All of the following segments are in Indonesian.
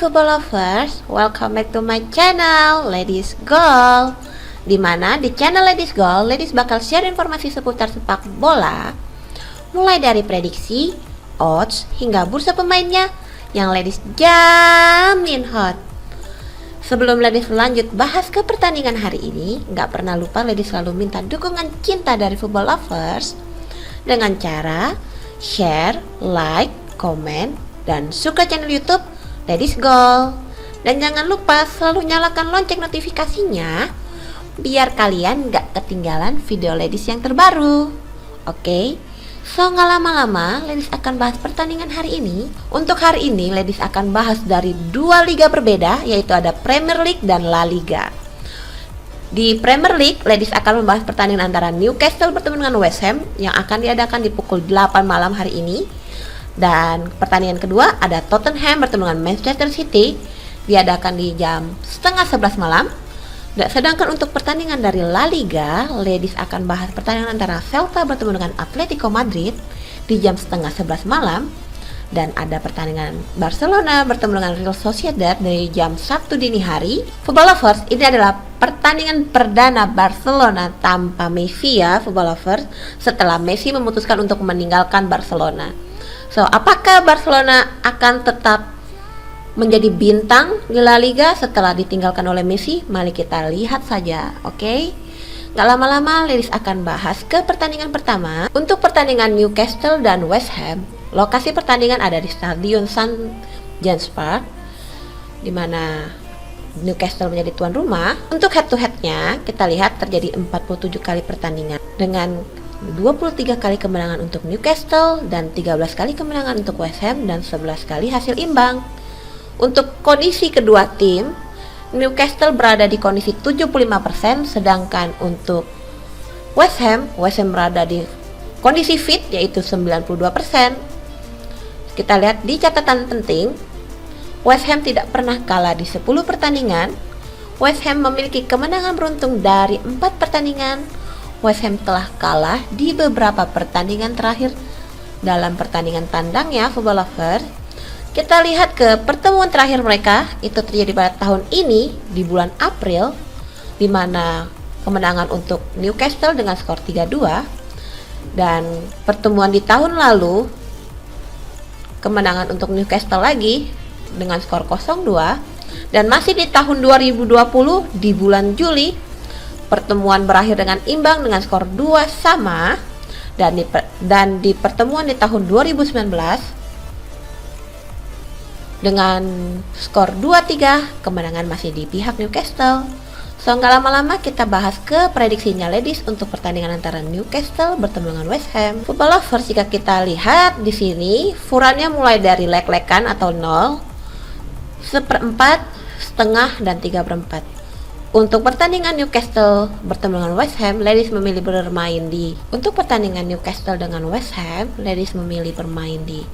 football lovers, welcome back to my channel Ladies Goal. Dimana di channel Ladies Goal, Ladies bakal share informasi seputar sepak bola, mulai dari prediksi, odds, hingga bursa pemainnya yang Ladies jamin hot. Sebelum Ladies lanjut bahas ke pertandingan hari ini, gak pernah lupa Ladies selalu minta dukungan cinta dari football lovers dengan cara share, like, komen, dan suka channel YouTube Ladies Goal. Dan jangan lupa selalu nyalakan lonceng notifikasinya biar kalian gak ketinggalan video Ladies yang terbaru. Oke, so gak lama-lama Ladies akan bahas pertandingan hari ini. Untuk hari ini Ladies akan bahas dari dua liga berbeda, yaitu ada Premier League dan La Liga. Di Premier League, Ladies akan membahas pertandingan antara Newcastle bertemu dengan West Ham yang akan diadakan di pukul 8 malam hari ini. Dan pertandingan kedua ada Tottenham bertemu dengan Manchester City, diadakan di jam 10:30 malam. Dan sedangkan untuk pertandingan dari La Liga, Ladies akan bahas pertandingan antara Celta bertemu dengan Atletico Madrid di jam 10:30 malam. Dan ada pertandingan Barcelona bertemu dengan Real Sociedad dari jam 1 dini hari. Football lovers, ini adalah pertandingan perdana Barcelona tanpa Messi ya, football lovers, setelah Messi memutuskan untuk meninggalkan Barcelona. So, apakah Barcelona akan tetap menjadi bintang di La Liga setelah ditinggalkan oleh Messi? Mari kita lihat saja, oke? Gak lama-lama, Ladies akan bahas ke pertandingan pertama. Untuk pertandingan Newcastle dan West Ham, lokasi pertandingan ada di Stadion St. James Park, di mana Newcastle menjadi tuan rumah. Untuk head-to-headnya, kita lihat terjadi 47 kali pertandingan dengan 23 kali kemenangan untuk Newcastle dan 13 kali kemenangan untuk West Ham dan 11 kali hasil imbang. Untuk kondisi kedua tim, Newcastle berada di kondisi 75%, sedangkan untuk West Ham berada di kondisi fit yaitu 92%. Kita lihat di catatan penting, West Ham tidak pernah kalah di 10 pertandingan. West Ham memiliki kemenangan beruntung dari 4 pertandingan. West Ham telah kalah di beberapa pertandingan terakhir dalam pertandingan tandang ya, football lover. Kita lihat ke pertemuan terakhir mereka, itu terjadi pada tahun ini di bulan April, di mana kemenangan untuk Newcastle dengan skor 3-2, dan pertemuan di tahun lalu kemenangan untuk Newcastle lagi dengan skor 0-2, dan masih di tahun 2020 di bulan Juli pertemuan berakhir dengan imbang dengan skor 2-2, dan di pertemuan di tahun 2019 dengan skor 2-3, kemenangan masih di pihak Newcastle. So nggak lama-lama kita bahas ke prediksinya Ladies untuk pertandingan antara Newcastle bertemu dengan West Ham. Football lovers, jika kita lihat di sini furannya mulai dari leg-legan atau 0, seperempat, setengah, dan 3/4. Untuk pertandingan Newcastle bertemu dengan West Ham, Ladies memilih bermain di. Untuk pertandingan Newcastle dengan West Ham, Ladies memilih bermain di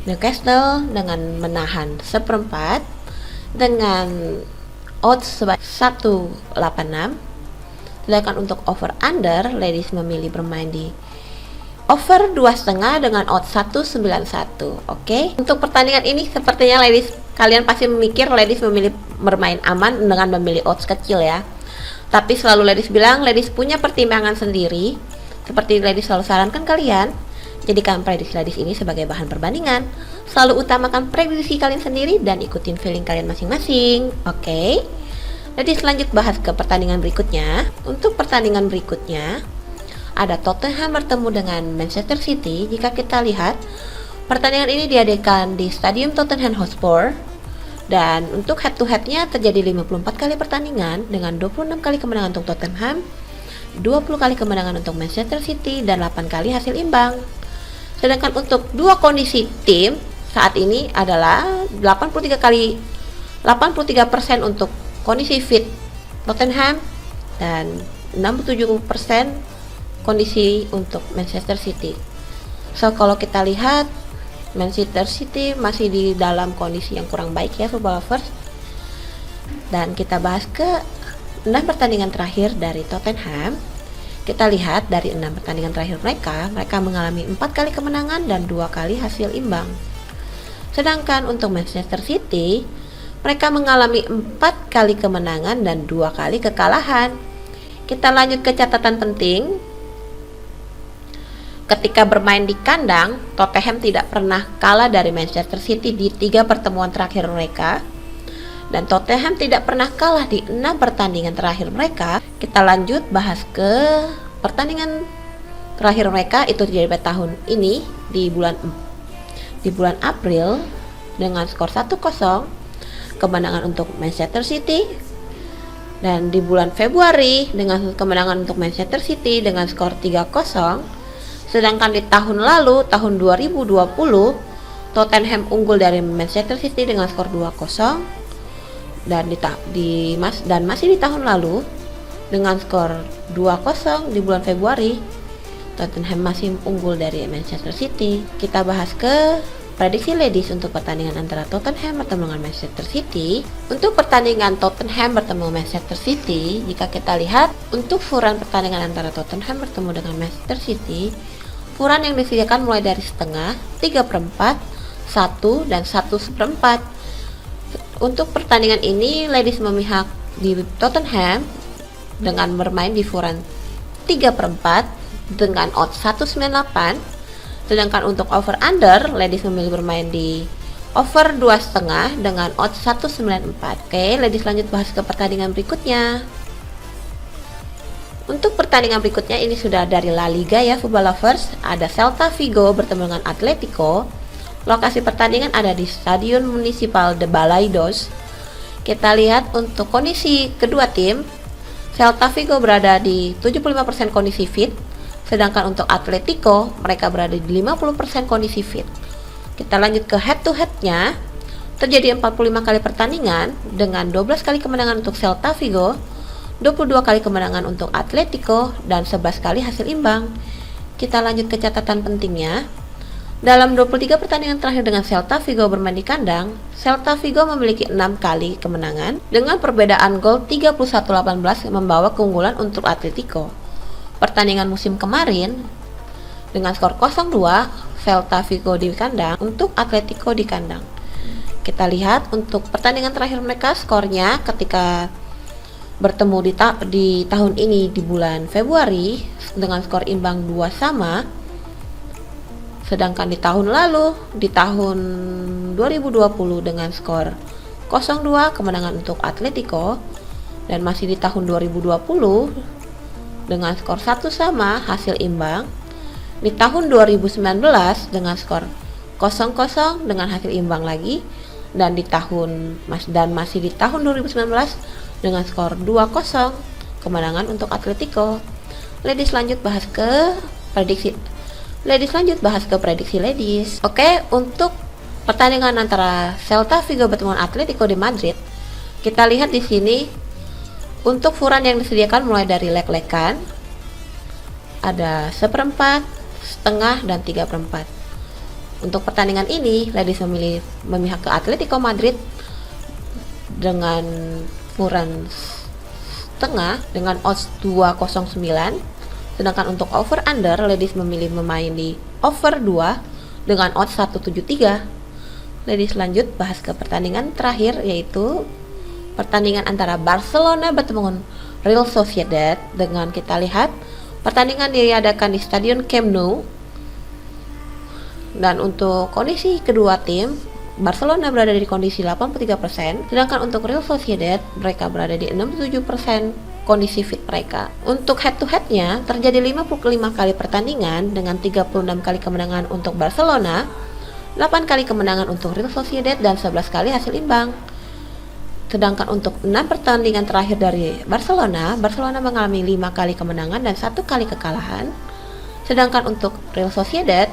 Newcastle dengan menahan seperempat dengan odds sebanyak 186. Sedangkan untuk over under, Ladies memilih bermain di over 2,5 dengan odds 191. Oke. Untuk pertandingan ini sepertinya Ladies, kalian pasti memikir Ladies memilih bermain aman dengan memilih odds kecil ya. Tapi selalu Ladies bilang, Ladies punya pertimbangan sendiri. Seperti Ladies selalu sarankan kalian, jadikan prediksi Ladies ini sebagai bahan perbandingan. Selalu utamakan prediksi kalian sendiri dan ikutin feeling kalian masing-masing. Oke. Ladies lanjut bahas ke pertandingan berikutnya. Untuk pertandingan berikutnya ada Tottenham bertemu dengan Manchester City. Jika kita lihat, pertandingan ini diadakan di Stadium Tottenham Hotspur. Dan untuk head-to-headnya terjadi 54 kali pertandingan dengan 26 kali kemenangan untuk Tottenham, 20 kali kemenangan untuk Manchester City, dan 8 kali hasil imbang. Sedangkan untuk dua kondisi tim saat ini adalah 83% untuk kondisi fit Tottenham dan 67% kondisi untuk Manchester City. So kalau kita lihat, Manchester City masih di dalam kondisi yang kurang baik ya, football lovers. Dan kita bahas ke 6 pertandingan terakhir dari Tottenham. Kita lihat dari 6 pertandingan terakhir mereka mengalami 4 kali kemenangan dan 2 kali hasil imbang. Sedangkan untuk Manchester City, Mereka mengalami 4 kali kemenangan dan 2 kali kekalahan. Kita lanjut ke catatan penting. Ketika bermain di kandang, Tottenham tidak pernah kalah dari Manchester City di 3 pertemuan terakhir mereka. Dan Tottenham tidak pernah kalah di 6 pertandingan terakhir mereka. Kita lanjut bahas ke pertandingan terakhir mereka, itu terjadi pada tahun ini di bulan April dengan skor 1-0 kemenangan untuk Manchester City, dan di bulan Februari dengan kemenangan untuk Manchester City dengan skor 3-0. Sedangkan di tahun lalu, tahun 2020, Tottenham unggul dari Manchester City dengan skor 2-0, dan masih di tahun lalu dengan skor 2-0 di bulan Februari, Tottenham masih unggul dari Manchester City. Kita bahas ke prediksi ladies untuk pertandingan antara Tottenham bertemu dengan Manchester City. Untuk pertandingan Tottenham bertemu Manchester City, jika kita lihat untuk furan pertandingan antara Tottenham bertemu dengan Manchester City, furan yang disediakan mulai dari setengah, 3/4, 1, dan 1/4. Untuk pertandingan ini, ladies memihak di Tottenham dengan bermain di furan 3/4 dengan odds 198. Sedangkan untuk over under, ladies memilih bermain di over 2,5 dengan odds 194. Oke, ladies lanjut bahas ke pertandingan berikutnya. Untuk pertandingan berikutnya ini sudah dari La Liga ya, football lovers. Ada Celta Vigo bertemu dengan Atletico. Lokasi pertandingan ada di Stadion Municipal de Balaidos. Kita lihat untuk kondisi kedua tim. Celta Vigo berada di 75% kondisi fit. Sedangkan untuk Atletico, mereka berada di 50% kondisi fit. Kita lanjut ke head to head-nya. Terjadi 45 kali pertandingan dengan 12 kali kemenangan untuk Celta Vigo, 22 kali kemenangan untuk Atletico, dan 11 kali hasil imbang. Kita lanjut ke catatan pentingnya. Dalam 23 pertandingan terakhir dengan Celta Vigo bermain di kandang, Celta Vigo memiliki 6 kali kemenangan dengan perbedaan gol 31-18 membawa keunggulan untuk Atletico. Pertandingan musim kemarin dengan skor 0-2, Celta Vigo di kandang untuk Atletico di kandang. Kita lihat untuk pertandingan terakhir mereka, skornya ketika bertemu di tahun ini di bulan Februari dengan skor imbang 2-2. Sedangkan di tahun lalu, di tahun 2020 dengan skor 0-2 kemenangan untuk Atletico, dan masih di tahun 2020 dengan skor 1-1 hasil imbang. Di tahun 2019 dengan skor 0-0 dengan hasil imbang lagi, dan masih di tahun 2019 dengan skor 2-0 kemenangan untuk Atletico. Ladies lanjut bahas ke prediksi ladies. Oke, untuk pertandingan antara Celta Vigo bertemu Atletico di Madrid, kita lihat di sini. Untuk furan yang disediakan mulai dari leg-legan, ada 1/4, setengah, dan 3/4. Untuk pertandingan ini, ladies memihak ke Atletico Madrid dengan furan setengah dengan odds 209. Sedangkan untuk over under, ladies memilih bermain di over 2 dengan odds 173. Ladies lanjut bahas ke pertandingan terakhir, yaitu pertandingan antara Barcelona bertemu dengan Real Sociedad. Dengan kita lihat pertandingan diadakan di Stadion Camp Nou, dan untuk kondisi kedua tim, Barcelona berada di kondisi 83%, sedangkan untuk Real Sociedad mereka berada di 67% kondisi fit mereka. Untuk head to head-nya terjadi 55 kali pertandingan dengan 36 kali kemenangan untuk Barcelona, 8 kali kemenangan untuk Real Sociedad, dan 11 kali hasil imbang. Sedangkan untuk 6 pertandingan terakhir dari Barcelona mengalami 5 kali kemenangan dan 1 kali kekalahan. Sedangkan untuk Real Sociedad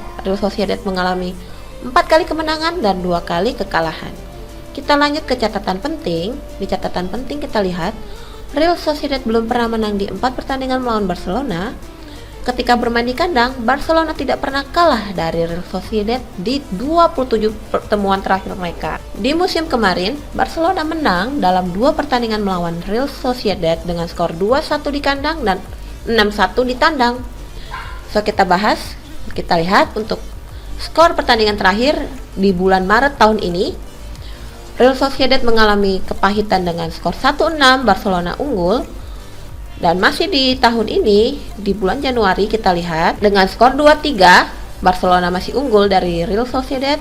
mengalami 4 kali kemenangan dan 2 kali kekalahan. Kita lanjut ke catatan penting. Di catatan penting kita lihat Real Sociedad belum pernah menang di 4 pertandingan melawan Barcelona. Ketika bermain di kandang, Barcelona tidak pernah kalah dari Real Sociedad di 27 pertemuan terakhir mereka. Di musim kemarin, Barcelona menang dalam 2 pertandingan melawan Real Sociedad dengan skor 2-1 di kandang dan 6-1 di tandang. So, kita lihat untuk skor pertandingan terakhir di bulan Maret tahun ini. Real Sociedad mengalami kepahitan dengan skor 1-6, Barcelona unggul. Dan masih di tahun ini, di bulan Januari kita lihat dengan skor 2-3, Barcelona masih unggul dari Real Sociedad.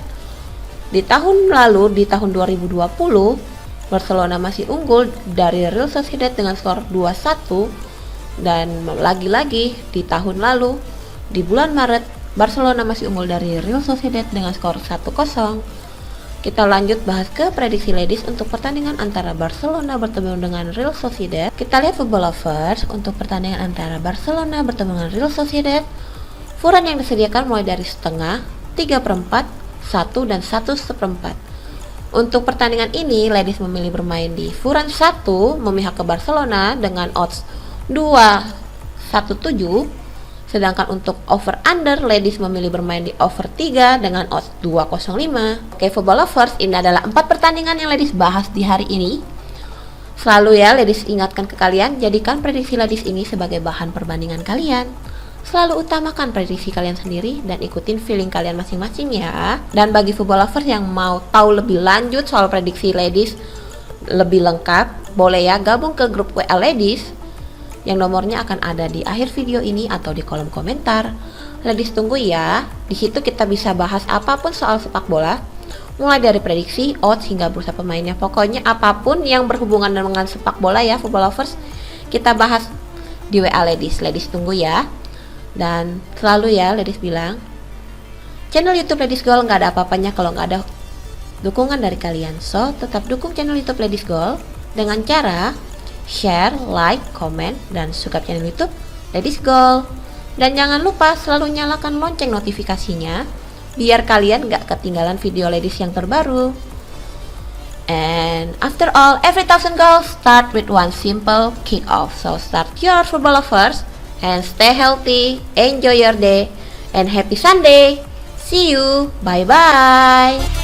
Di tahun lalu, di tahun 2020, Barcelona masih unggul dari Real Sociedad dengan skor 2-1. Dan lagi-lagi di tahun lalu, di bulan Maret, Barcelona masih unggul dari Real Sociedad dengan skor 1-0. Kita lanjut bahas ke prediksi ladies untuk pertandingan antara Barcelona bertemu dengan Real Sociedad. Kita lihat Football Lovers untuk pertandingan antara Barcelona bertemu dengan Real Sociedad. Furan yang disediakan mulai dari setengah, 3/4, 1 dan 1/4. Untuk pertandingan ini, ladies memilih bermain di Furan 1 memihak ke Barcelona dengan odds 2,17. Sedangkan untuk over under, ladies memilih bermain di over 3 dengan odds 2,05. Oke, Football Lovers, ini adalah 4 pertandingan yang ladies bahas di hari ini. Selalu ya, ladies ingatkan ke kalian, jadikan prediksi ladies ini sebagai bahan perbandingan kalian. Selalu utamakan prediksi kalian sendiri dan ikutin feeling kalian masing-masing ya. Dan bagi Football Lovers yang mau tahu lebih lanjut soal prediksi ladies lebih lengkap, boleh ya gabung ke grup WA ladies yang nomornya akan ada di akhir video ini atau di kolom komentar. Ladies tunggu ya. Di situ kita bisa bahas apapun soal sepak bola, mulai dari prediksi, odds hingga bursa pemainnya. Pokoknya apapun yang berhubungan dengan sepak bola ya, Football Lovers, kita bahas di WA ladies. Ladies tunggu ya. Dan selalu ya, ladies bilang, channel YouTube Ladies Goal nggak ada apa-apanya kalau nggak ada dukungan dari kalian. So, tetap dukung channel YouTube Ladies Goal dengan cara share, like, komen, dan subscribe channel YouTube Ladies Goal. Dan jangan lupa selalu nyalakan lonceng notifikasinya biar kalian gak ketinggalan video ladies yang terbaru. And after all, every 1,000 goals start with one simple kick off. So start your Football Lovers and stay healthy, enjoy your day, and happy Sunday. See you, bye bye.